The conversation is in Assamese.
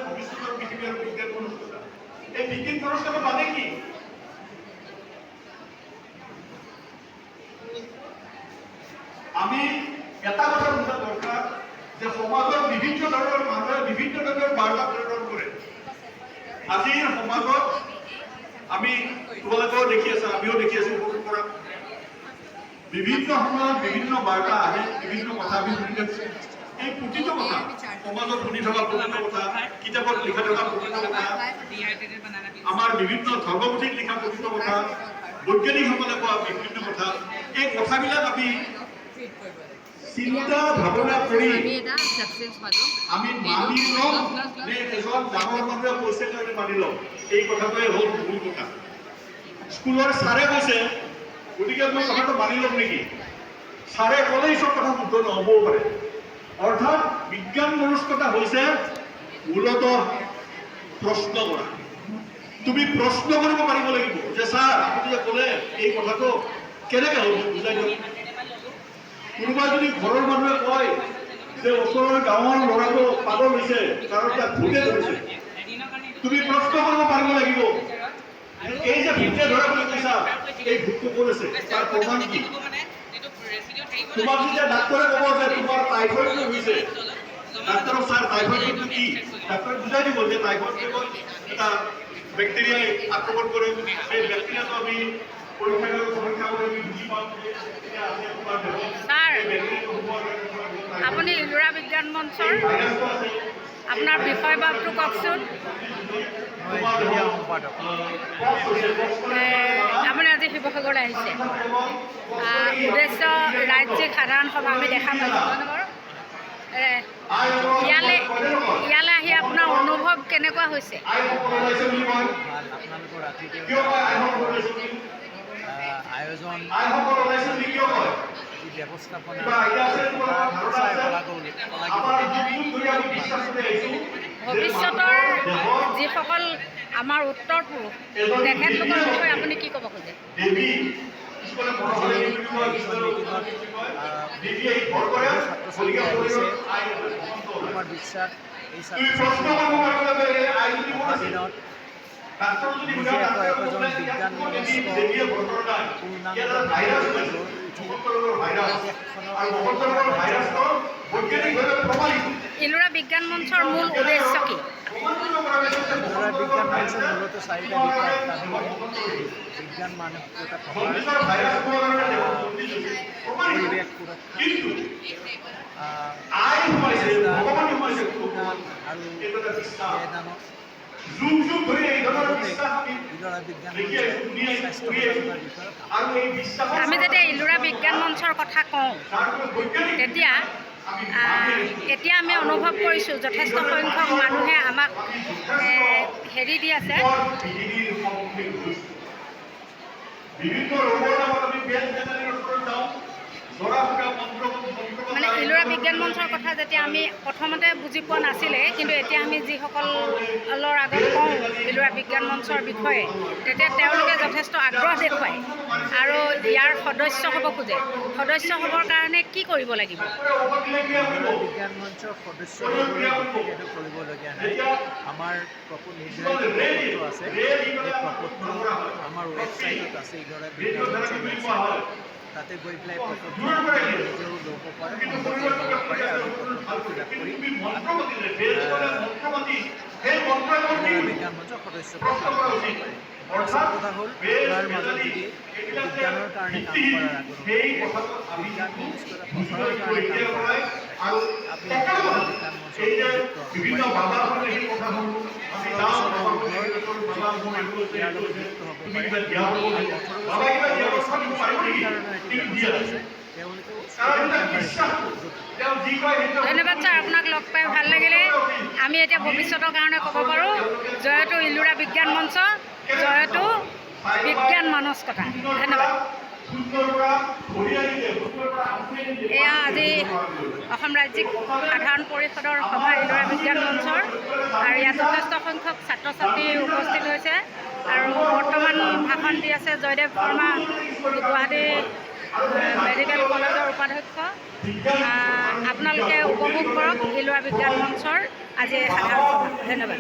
ভৱিষ্যতৰ পৃথিৱী আৰু বিজ্ঞান মনস্কতা। এই বিজ্ঞান মনস্কতা মানে কি? আমি এটা কথা বুজা দৰকাৰ যে সমাজৰ বিভিন্ন ধৰণৰ মানুহে বিভিন্ন ধৰণৰ বাৰ্তা প্ৰেৰণ কৰে। আজিৰ সমাজত আমি তোমালোকেও দেখি আছা, আমিও দেখি আছো সৰুৰ পৰা বিভিন্ন সময়ত বিভিন্ন বাৰ্তা আহে, বিভিন্ন কথা আমি শুনি থাকো। এই প্ৰতিটো কথা সমাজত শুনি থকা প্ৰতিটো কথা, কিতাপত লিখা থকা প্ৰতিটো কথা, আমাৰ বিভিন্ন ধৰ্মপুথিত লিখা প্ৰতিটো কথা, বৈজ্ঞানিকসকলে কোৱা বিভিন্ন কথা, এই কথাবিলাক আমি চিন্তা ভাৱনা কৰি আমি মানি লওঁ নে এজন ডাঙৰ মানুহে কৈছে কাৰণে মানি লওঁ? এই কথাটোৱে হ'ল ভুল কথা। স্কুলৰ ছাৰে কৈছে গতিকে মই কথাটো মানি ল'ম নেকি? ছাৰে ক'লেই চব কথা শুদ্ধ নহ'বও পাৰে। অৰ্থাৎ বিজ্ঞান মনস্কতা হৈছে মূলতঃ প্ৰশ্ন কৰা। তুমি প্ৰশ্ন কৰিব পাৰিব লাগিব যে ছাৰ আপুনি যে ক'লে এই কথাটো কেনেকৈ হ'ব বুজাই দিয়ক। কোনোবাই যদি ঘৰৰ মানুহে কয় যে ওচৰৰ গাঁৱৰ ল'ৰাটো পাগল হৈছে কাৰণ তাক ভূতে ধৰিছে, তুমি প্ৰশ্ন কৰিব পাৰিব লাগিব এই যে ভূতে ধৰা বুলি কৈছা, এই ভূতটো ক'ত আছে, তাৰ প্ৰমাণ কি? তোমাক যেতিয়া ডাক্তৰে ক'ব যে তোমাৰ টাইফয়েড হৈছে, ডাক্তৰক ছাৰ টাইফয়েডটো কি? ডাক্তৰে বুজাই দিব যে টাইফয়েড কেৱল এটা বেক্টেৰিয়াই আক্ৰমণ কৰে, সেই বেক্টেৰিয়াটো আমি পৰীক্ষা কৰি বুজি পাওঁ। আপুনি ইলোৰা বিজ্ঞান মঞ্চৰ আপোনাৰ বিষয়ববটো কওকচোন। আপুনি আজি শিৱসাগৰলৈ আহিছে, উদ্দেশ্য ৰাজ্যিক সাধাৰণ সভা আমি দেখা পাইছোঁ বাৰু। ইয়ালৈ আহি আপোনাৰ অনুভৱ কেনেকুৱা হৈছে? আয়োজন ব্যৱস্থাপনা ভৱিষ্যতৰ যিসকল আমাৰ উত্তৰ পুৰুষ তেখেতলোকৰ বিষয়ে আপুনি কি ক'ব খোজে? আমাৰ বিশ্বাস এই ছাত্ৰ ছাত্ৰীৰ নিজে একজন বিজ্ঞান মনস্ক ইলোৰা বিজ্ঞান মঞ্চৰ মূল উদ্দেশ্য কি? ইলোৰা বিজ্ঞান মঞ্চৰ মূলত চাৰিটা বিষয়। বিজ্ঞান মানসিকতা পৰিৱেশ সুৰক্ষা আৰু আমি যেতিয়া ইলোৰা বিজ্ঞান মঞ্চৰ কথা কওঁ তেতিয়া এতিয়া আমি অনুভৱ কৰিছোঁ যথেষ্ট সংখ্যক মানুহে আমাক হেৰি দি আছে। মানে ইলোৰা বিজ্ঞান মঞ্চৰ কথা যেতিয়া আমি প্ৰথমতে বুজি পোৱা নাছিলে, কিন্তু এতিয়া আমি যিসকলৰ আগত কওঁ ইলোৰা বিজ্ঞান মঞ্চৰ বিষয়ে, তেতিয়া তেওঁলোকে যথেষ্ট আগ্ৰহ দেখুৱায় আৰু ইয়াৰ সদস্য হ'ব খোজে। সদস্য হ'বৰ কাৰণে কি কৰিব লাগিব? বিজ্ঞান মঞ্চৰ সদস্য কৰিবলগীয়া নাই। আমাৰ নিৰ্ধাৰিত আছে, এই প্ৰপত্ৰটো আমাৰ ৱেবছাইটত আছে, ইলোৰা বিজ্ঞান মঞ্চৰ ৱেবছাইটত। তাতে গৈ পেলাই প্ৰপত্ৰটো নিজেও ল'ব পাৰে, ল'ব পাৰে আৰু প্ৰপত্ৰটো ফিল আপ কৰি বিজ্ঞান মঞ্চৰ সদস্য কৰিব পাৰে। কথা হ'ল তাৰ মাজত যদি বিজ্ঞানৰ কাৰণে কাম কৰাৰ আগ্ৰহ, বিজ্ঞান মনস্কতা প্ৰচাৰৰ কাৰণে কাম কৰে, আপুনি বিজ্ঞান মঞ্চৰ ধন্যবাদ ছাৰ, আপোনাক লগ পাই ভাল লাগিলে। আমি এতিয়া ভৱিষ্যতৰ কাৰণে ক'ব পাৰোঁ জয়তু ইলোৰা বিজ্ঞান মঞ্চ, জয়তু বিজ্ঞান মনস্কতা। ধন্যবাদ। এয়া আজি অসম ৰাজ্যিক সাধাৰণ পৰিষদৰ সভা ইলোৰা বিজ্ঞান মঞ্চৰ, আৰু ইয়াত যথেষ্ট সংখ্যক ছাত্ৰ ছাত্ৰী উপস্থিত হৈছে আৰু বৰ্তমান ভাষণ দি আছে জয়দেৱ শৰ্মা, গুৱাহাটী মেডিকেল কলেজৰ উপাধ্যক্ষ। আপোনালোকে উপভোগ কৰক হিলুৱা বিজ্ঞান মঞ্চৰ আজি এই সাধাৰণ সভা। ধন্যবাদ।